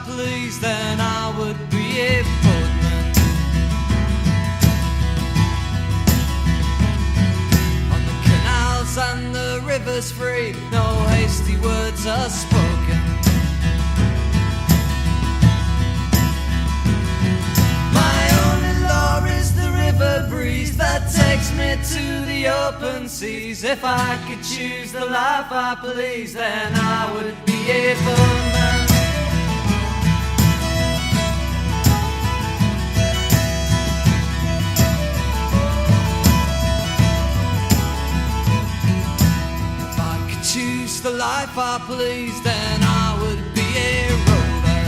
pleased, then I would be a boatman. On the canals and the rivers free, no hasty words are spoken. My only law is the river breeze that takes me to the open seas. If I could choose the life I please, then I would be a boatman. If I could choose the life I please, then I would be a rover.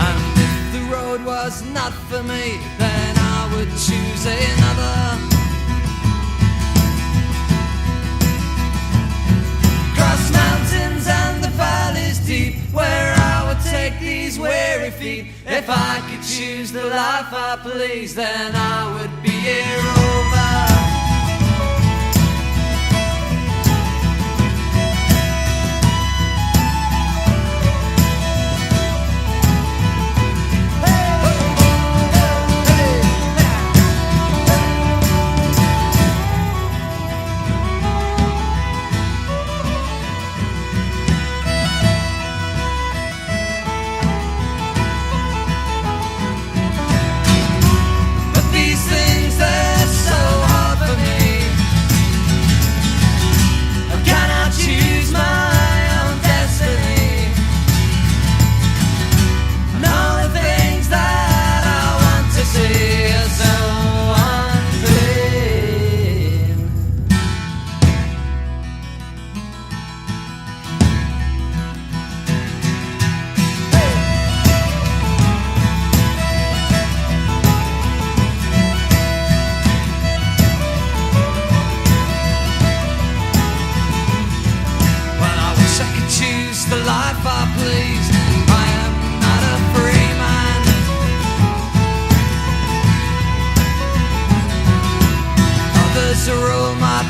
And if the road was not for me, then I would choose another. Cross mountains and the valleys deep, where I would take these weary feet. If I could choose the life I please, then I would be a rover.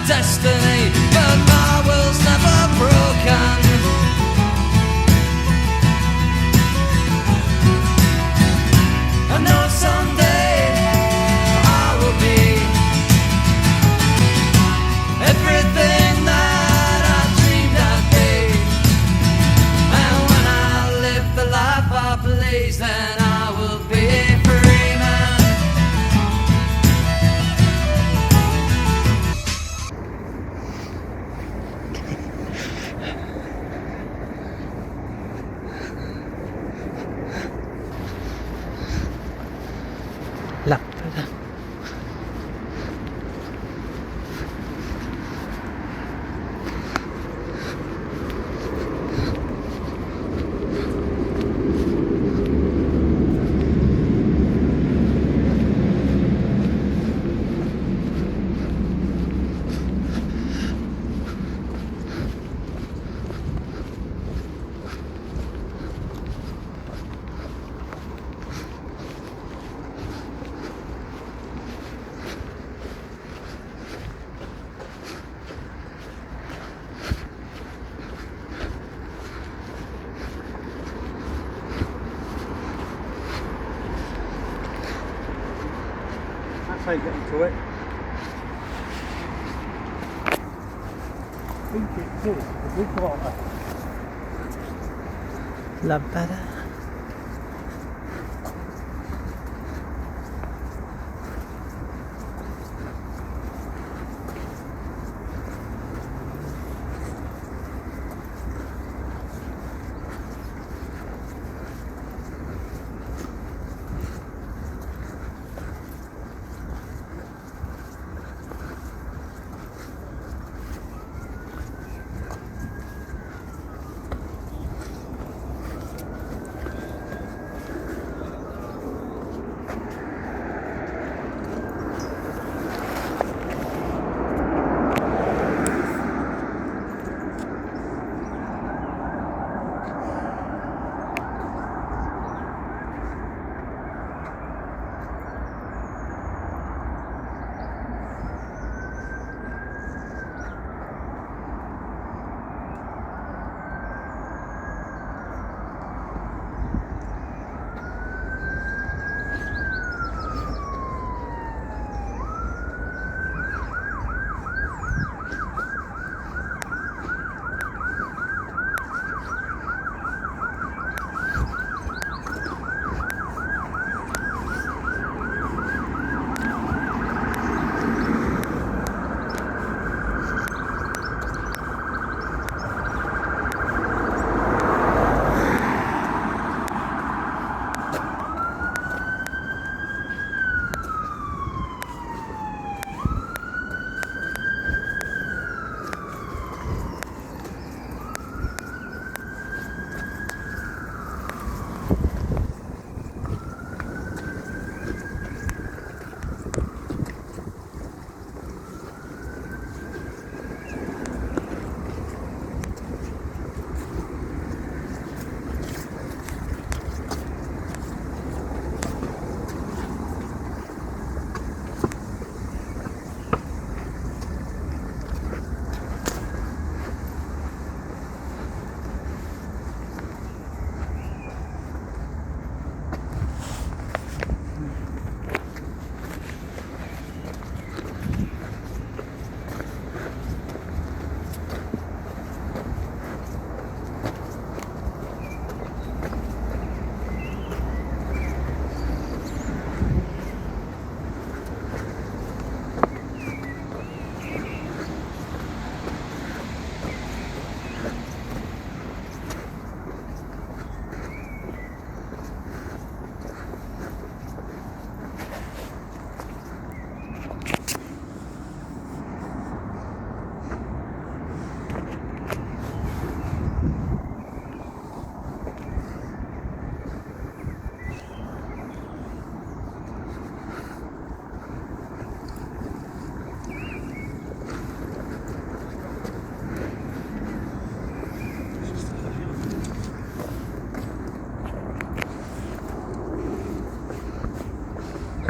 Destiny, but my will's never broken. I know someday I will be everything that I dreamed I'd be. And when I live the life I please, then I will be a free man. Lampada. That's how you get into it. I think it is the Bridgewater. Lampada.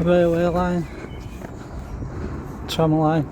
railway line, tram line.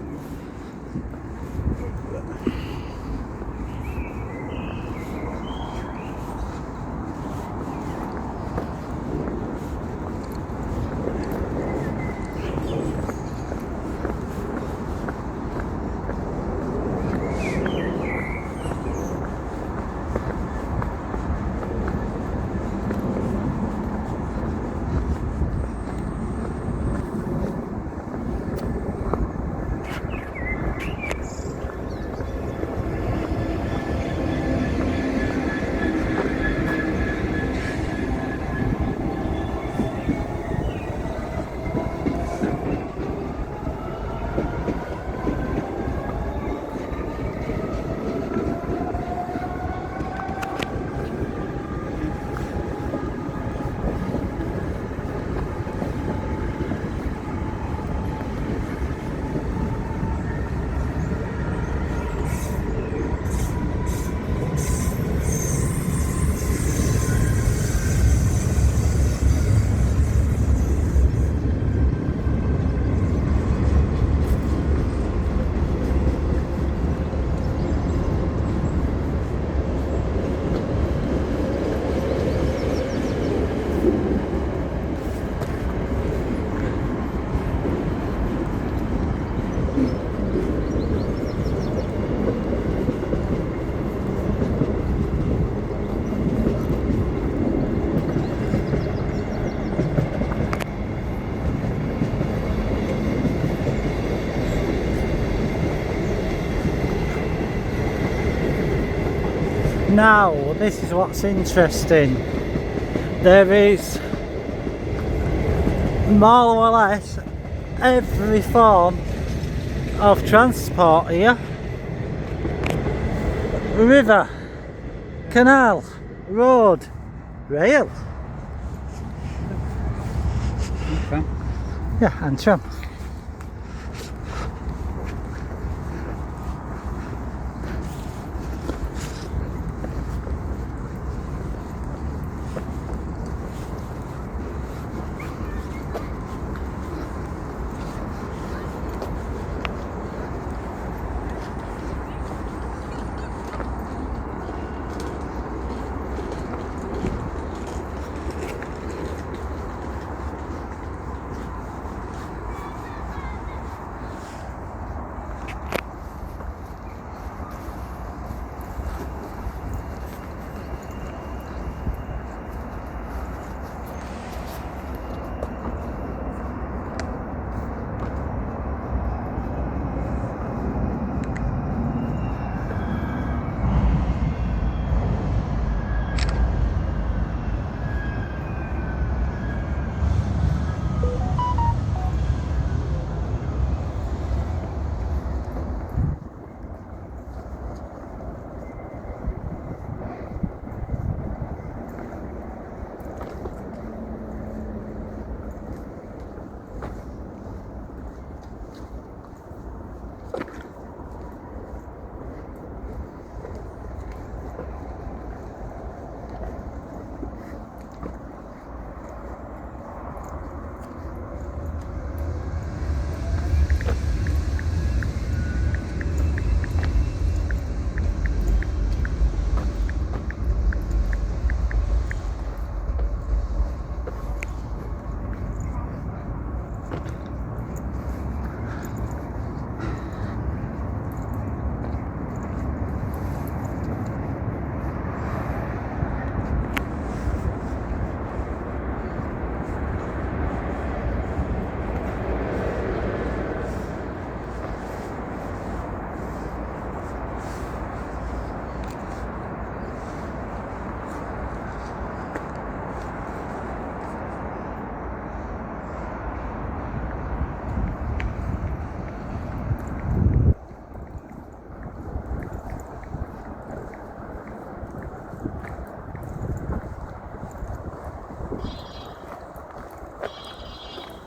Now, this is what's interesting. There is more or less every form of transport here. River, canal, road, rail. Okay. Yeah, and tram.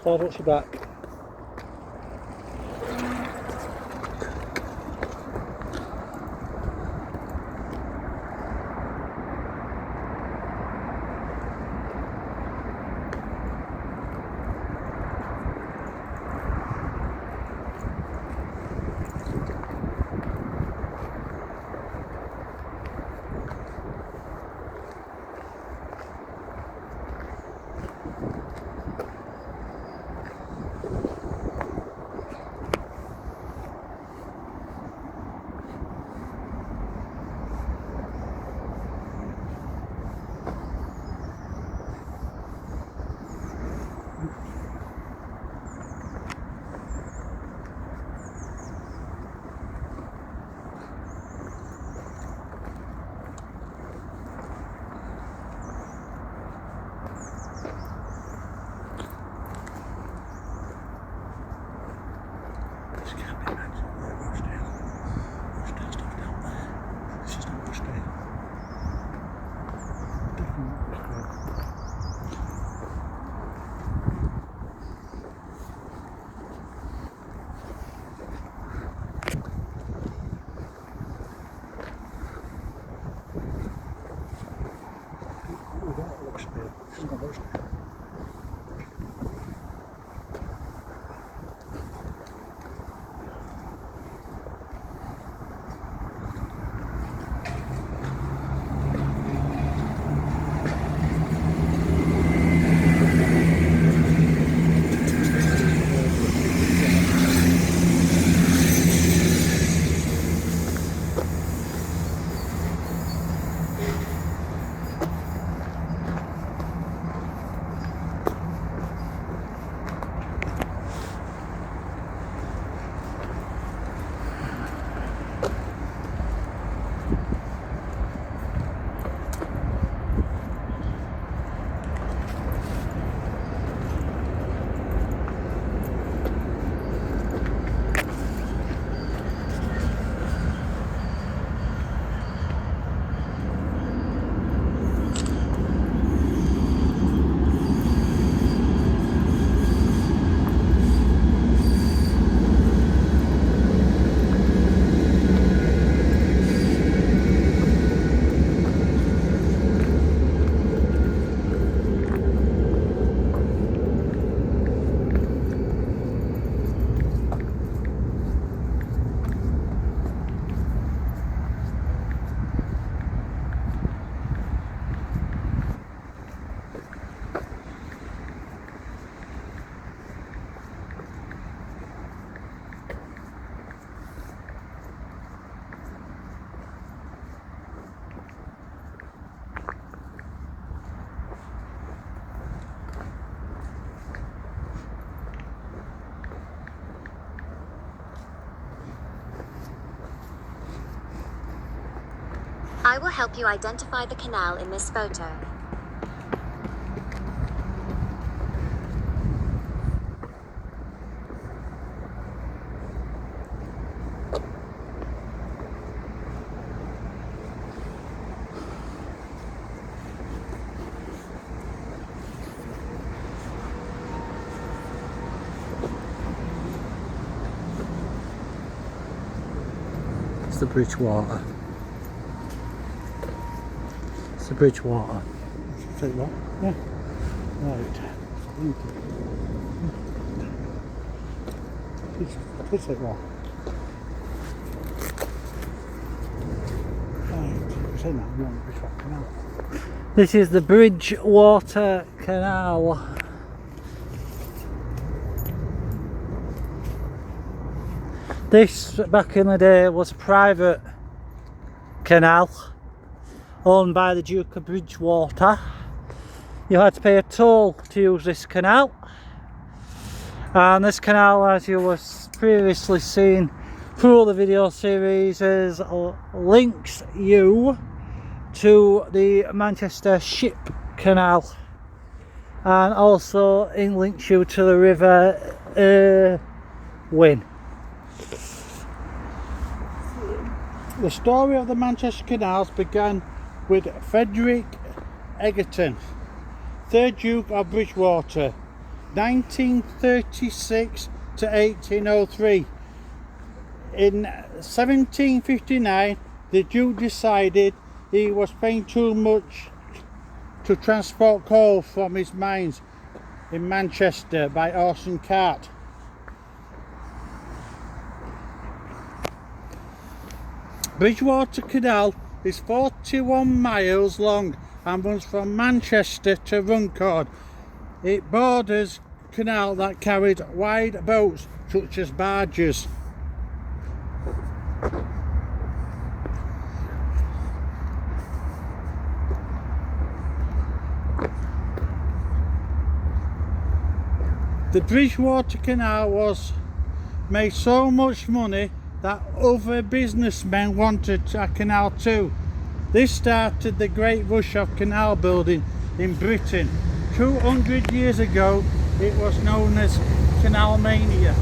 Dad, what's your back? I will help you identify the canal in this photo. It's the Bridgewater. It's the Bridgewater. Take that? Yeah. Right. Please take that. Right. Say that. You want Bridgewater Canal. This is the Bridgewater Canal. This, back in the day, was a private canal owned by the Duke of Bridgewater. You had to pay a toll to use this canal, and this canal, as you was previously seen through the video series, links you to the Manchester Ship Canal, and also it links you to the River Win. The story of the Manchester Canals began with Frederick Egerton, 3rd Duke of Bridgewater, 1936 to 1803. In 1759, the Duke decided he was paying too much to transport coal from his mines in Manchester by horse and cart. Bridgewater Canal is 41 miles long and runs from Manchester to Runcorn. It borders a canal that carried wide boats such as barges. The Bridgewater Canal made so much money that other businessmen wanted a canal too. This started the great rush of canal building in Britain. 200 years ago, it was known as Canal Mania.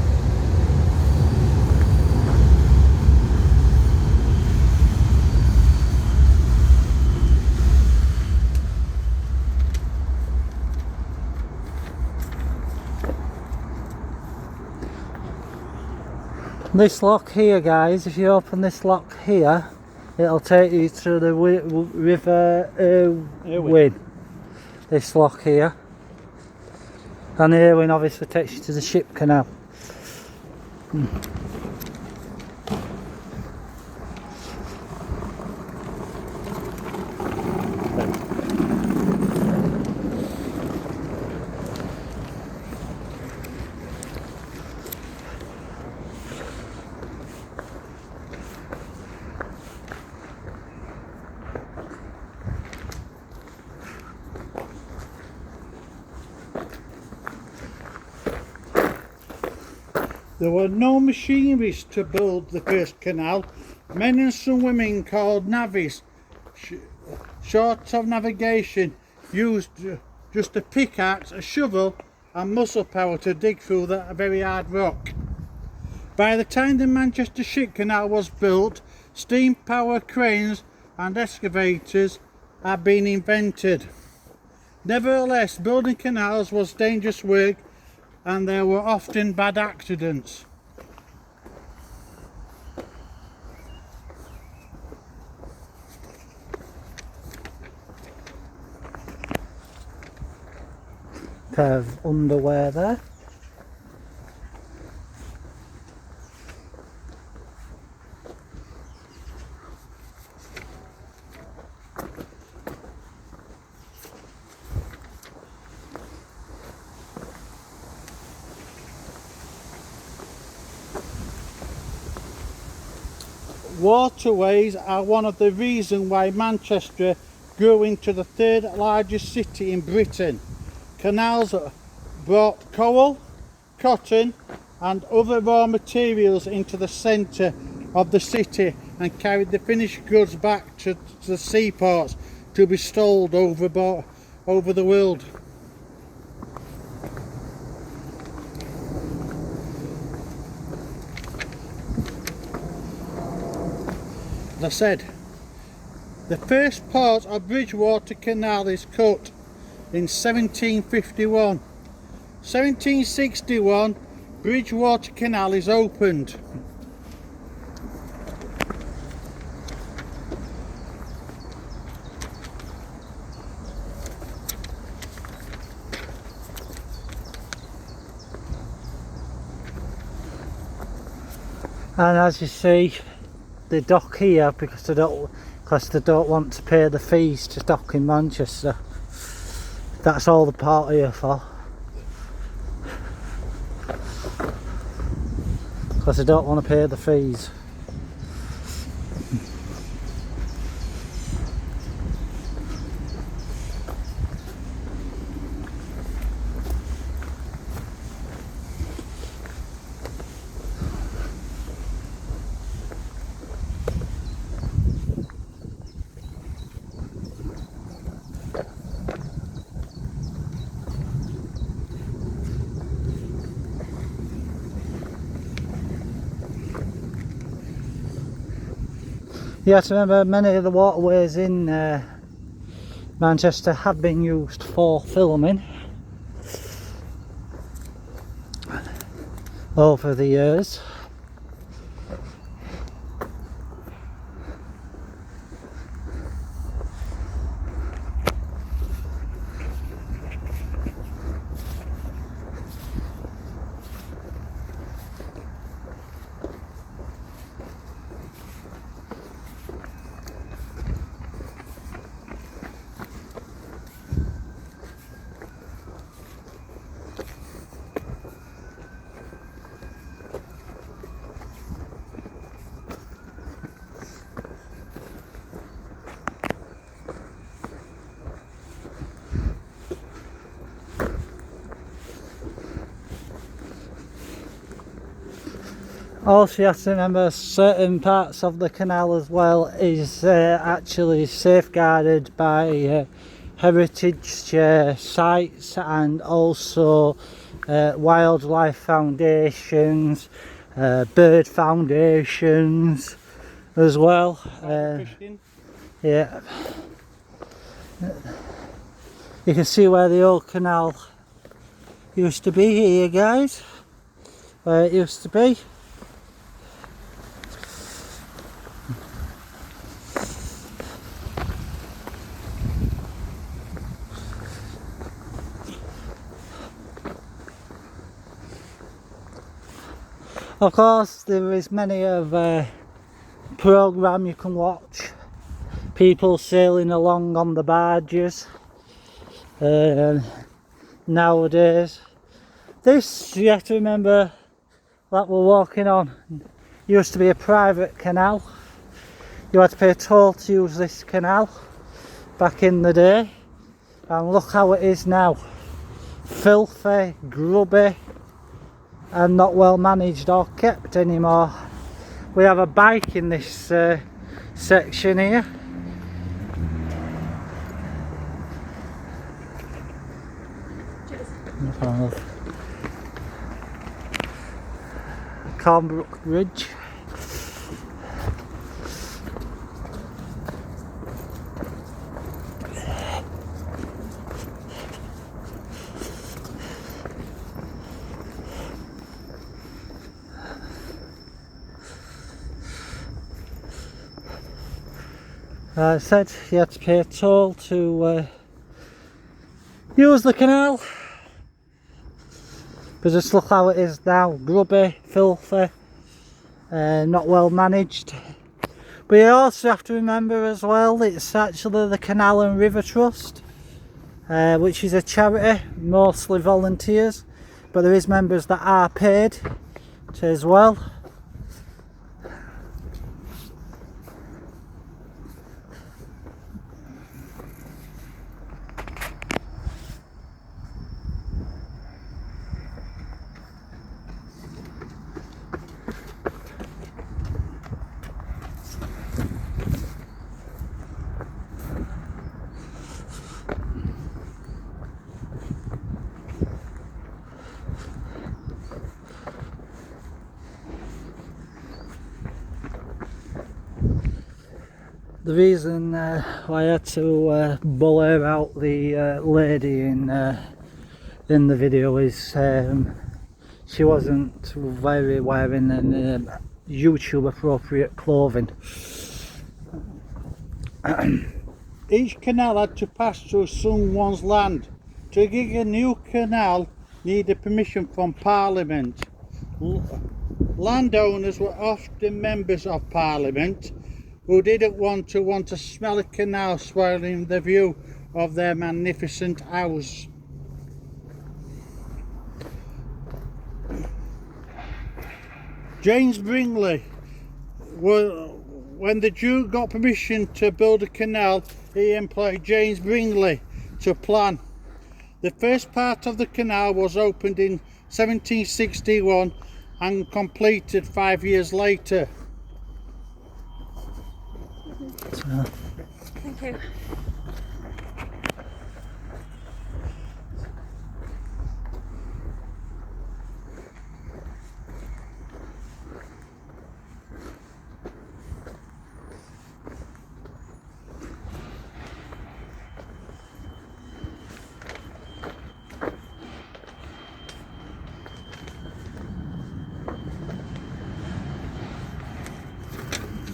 This lock here, guys, if you open this lock here, it'll take you to the River Win. This lock here. And the Irwin obviously takes you to the Ship Canal. There were no machineries to build the first canal. Men and some women called navvies, short of navigation, used just a pickaxe, a shovel and muscle power to dig through that very hard rock. By the time the Manchester Ship Canal was built, steam power cranes and excavators had been invented. Nevertheless, building canals was dangerous work and there were often bad accidents. Pair of underwear there. Waterways are one of the reasons why Manchester grew into the 3rd largest city in Britain. Canals brought coal, cotton and other raw materials into the centre of the city and carried the finished goods back to the seaports to be sold over the world. As I said, the first part of Bridgewater Canal is cut in 1751. 1761, Bridgewater Canal is opened. And as you see, they dock here because they don't want to pay the fees to dock in Manchester. That's all the part here for. Because they don't want to pay the fees. You have to remember, many of the waterways in Manchester have been used for filming over the years. Also, you have to remember certain parts of the canal as well is actually safeguarded by heritage sites and also wildlife foundations, bird foundations as well. Yeah, you can see where the old canal used to be here, guys, where it used to be. Of course, there is many of programme you can watch, people sailing along on the barges nowadays. This, you have to remember, that we're walking on used to be a private canal. You had to pay a toll to use this canal back in the day, and look how it is now. Filthy, grubby, and not well managed or kept anymore. We have a bike in this section here. Cornbrook Bridge. I said you had to pay a toll to use the canal, but just look how it is now, grubby, filthy, not well managed. But you also have to remember as well, it's actually the Canal and River Trust, which is a charity, mostly volunteers, but there is members that are paid to as well. the reason why I had to bull her out, the lady in the video, is she wasn't very wearing any YouTube appropriate clothing. Each canal had to pass through someone's land. To dig a new canal needed permission from Parliament. Landowners were often members of Parliament who didn't want to smell a canal spoiling the view of their magnificent house. James Bringley, when the Duke got permission to build a canal, he employed James Bringley to plan. The first part of the canal was opened in 1761 and completed 5 years later. Thank you.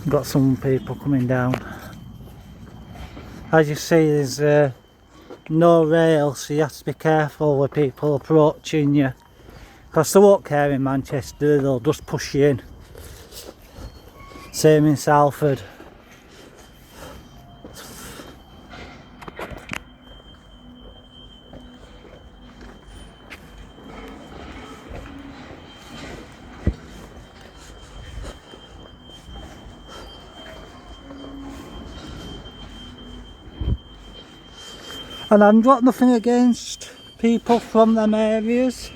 Got some people coming down. As you see, there's no rail, so you have to be careful with people approaching you, because they won't care in Manchester, they'll just push you in. Same in Salford. And I've got nothing against people from them areas,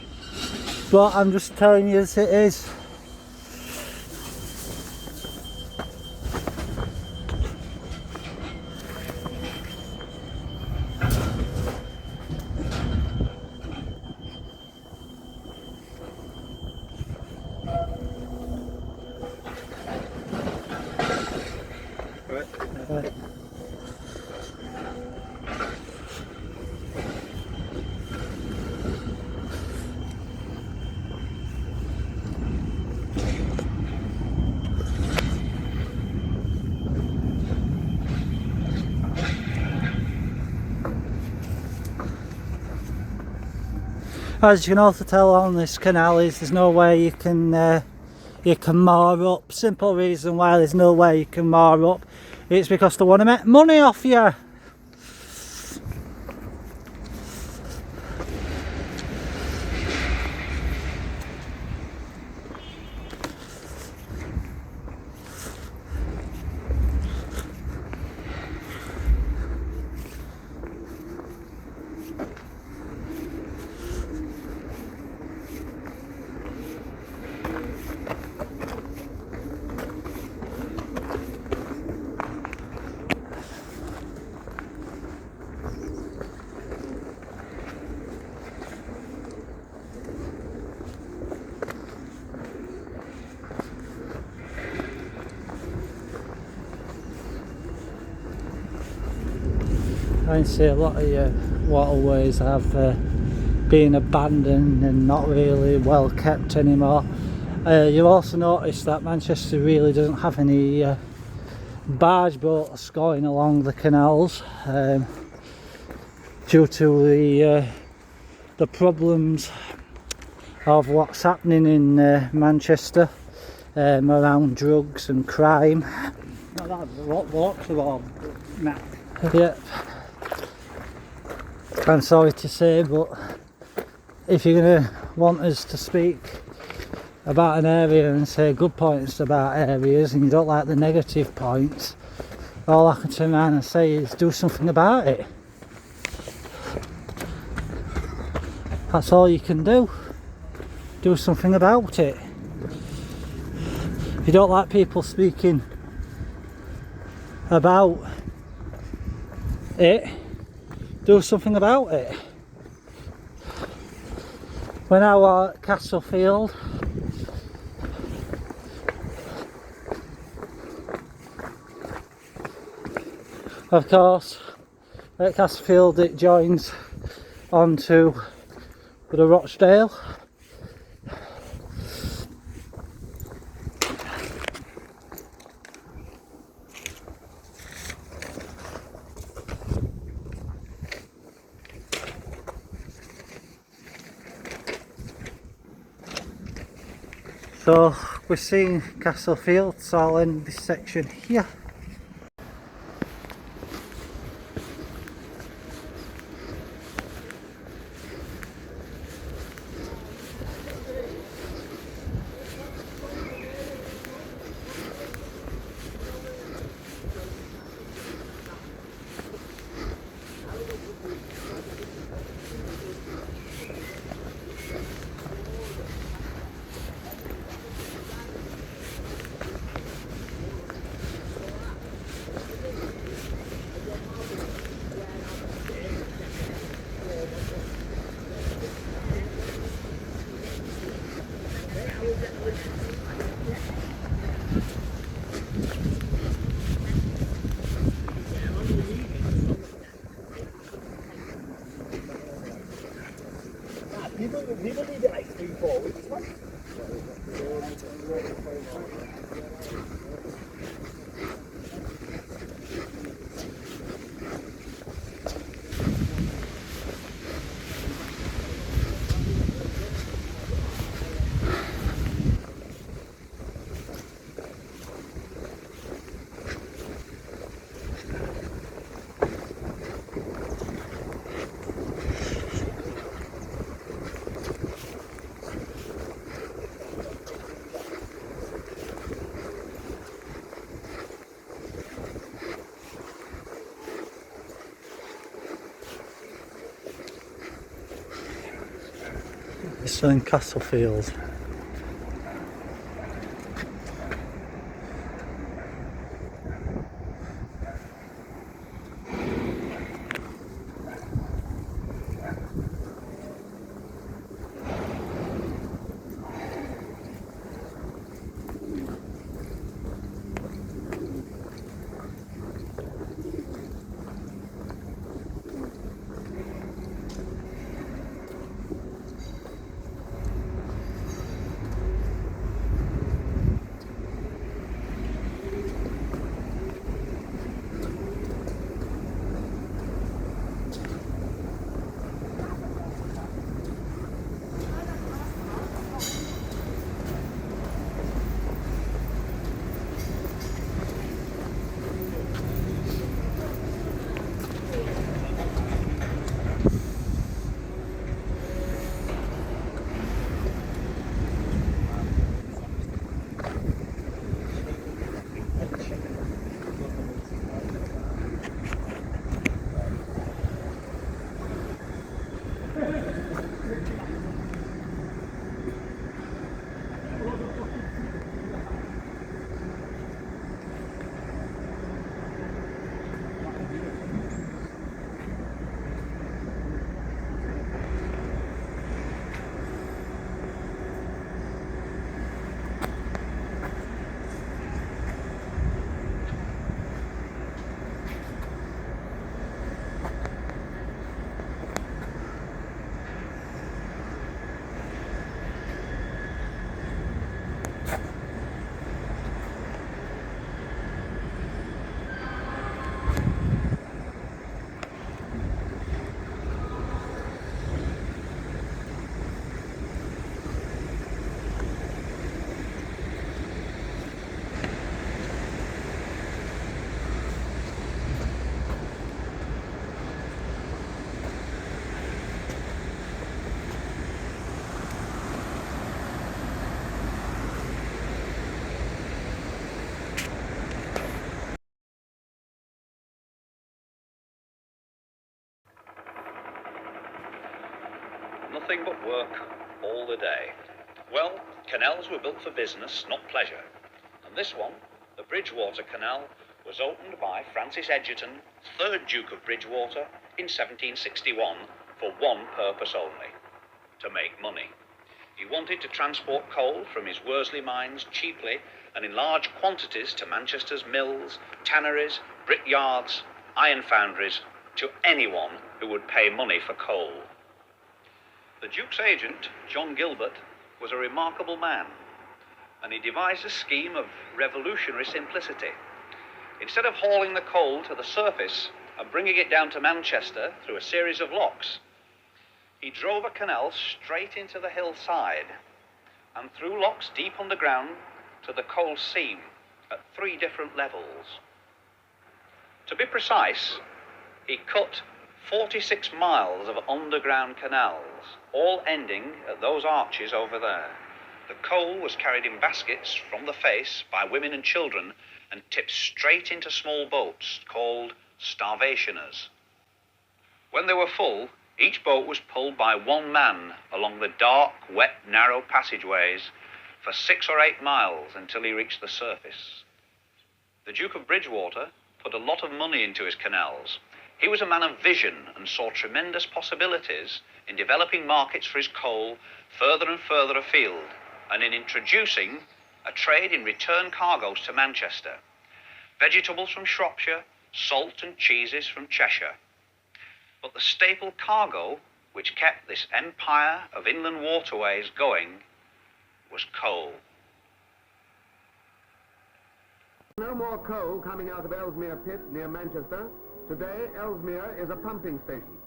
but I'm just telling you as it is. Right. As you can also tell on this canal, there's no way you can moor up. Simple reason why there's no way you can moor up, it's because they want to make money off you. I can see a lot of your waterways have been abandoned and not really well kept anymore. You'll also notice that Manchester really doesn't have any barge boats going along the canals due to the problems of what's happening in Manchester around drugs and crime. Lots of all, Matt. Yep. I'm sorry to say, but if you're going to want us to speak about an area and say good points about areas and you don't like the negative points, all I can turn around and say is do something about it. That's all you can do. Do something about it. If you don't like people speaking about it, do something about it. When I was at Castlefield, Of course, at Castlefield it joins onto the Rochdale. So we're seeing Castlefield, so I'll end this section here. People need it like 3-4 weeks, man. It's in Castlefield. Nothing but work all the day. Well, canals were built for business, not pleasure. And this one, the Bridgewater Canal, was opened by Francis Egerton, 3rd Duke of Bridgewater, in 1761 for one purpose only: to make money. He wanted to transport coal from his Worsley mines cheaply and in large quantities to Manchester's mills, tanneries, brick yards iron foundries to anyone who would pay money for coal. The Duke's agent, John Gilbert, was a remarkable man, and he devised a scheme of revolutionary simplicity. Instead of hauling the coal to the surface and bringing it down to Manchester through a series of locks, he drove a canal straight into the hillside and through locks deep underground to the coal seam at 3 different levels. To be precise, he cut 46 miles of underground canals, all ending at those arches over there. The coal was carried in baskets from the face by women and children and tipped straight into small boats called starvationers. When they were full, each boat was pulled by one man along the dark, wet, narrow passageways for 6 or 8 miles until he reached the surface. The Duke of Bridgewater put a lot of money into his canals. He was a man of vision and saw tremendous possibilities in developing markets for his coal further and further afield, and in introducing a trade in return cargoes to Manchester. Vegetables from Shropshire, salt and cheeses from Cheshire. But the staple cargo which kept this empire of inland waterways going was coal. No more coal coming out of Ellesmere Pit near Manchester. Today, Ellesmere is a pumping station.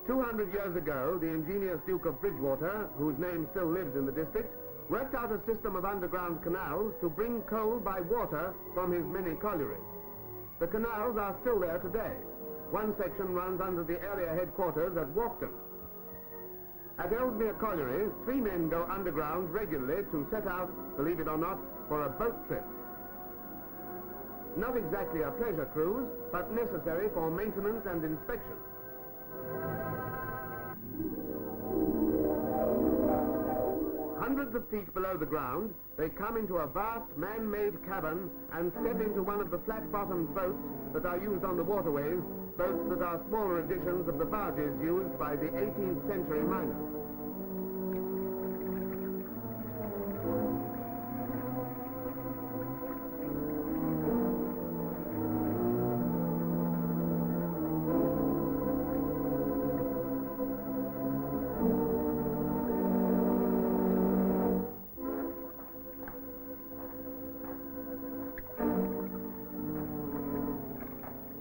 200 years ago, the ingenious Duke of Bridgewater, whose name still lives in the district, worked out a system of underground canals to bring coal by water from his many collieries. The canals are still there today. One section runs under the area headquarters at Walkden. At Ellesmere Colliery, 3 men go underground regularly to set out, believe it or not, for a boat trip. Not exactly a pleasure cruise, but necessary for maintenance and inspection. Hundreds of feet below the ground, they come into a vast man-made cavern and step into one of the flat-bottomed boats that are used on the waterways, boats that are smaller editions of the barges used by the 18th century miners.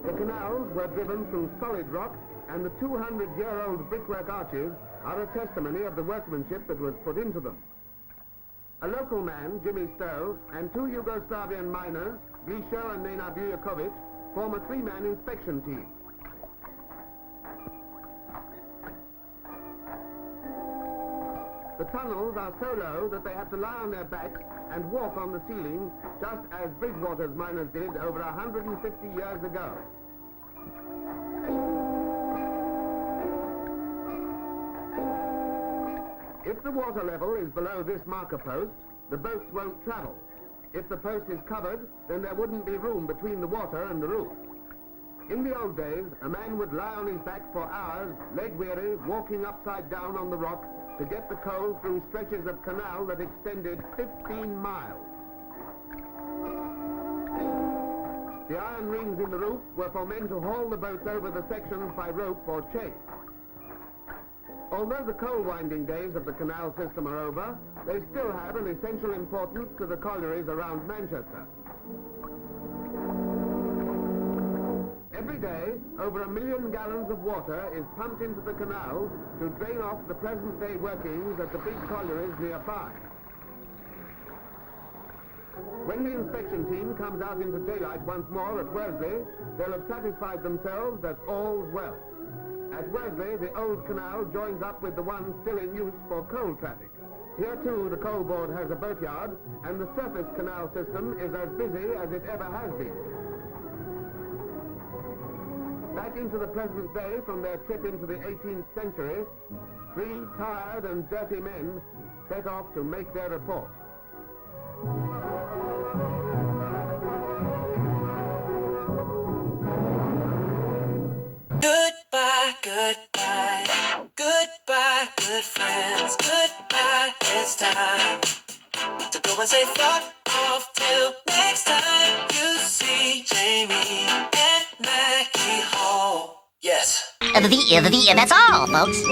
The canals were driven through solid rock, and the 200-year-old brickwork arches are a testimony of the workmanship that was put into them. A local man, Jimmy Stowe, and 2 Yugoslavian miners, Glisho and Nena Bujakovic, form a 3-man inspection team. The tunnels are so low that they have to lie on their backs and walk on the ceiling, just as Bridgewater's miners did over 150 years ago. If the water level is below this marker post, the boats won't travel. If the post is covered, then there wouldn't be room between the water and the roof. In the old days, a man would lie on his back for hours, leg-weary, walking upside down on the rock to get the coal through stretches of canal that extended 15 miles. The iron rings in the roof were for men to haul the boats over the sections by rope or chain. Although the coal-winding days of the canal system are over, they still have an essential importance to the collieries around Manchester. Every day, over 1 million gallons of water is pumped into the canal to drain off the present-day workings at the big collieries nearby. When the inspection team comes out into daylight once more at Worsley, they'll have satisfied themselves that all's well. At Worsley, the old canal joins up with the one still in use for coal traffic. Here, too, the coal board has a boatyard, and the surface canal system is as busy as it ever has been. Back into the present day from their trip into the 18th century, 3 tired and dirty men set off to make their report. Goodbye, goodbye, goodbye, good friends, goodbye, it's time to go and say fuck off till next time you see Jamie and Mackie. Yes. That's all, folks.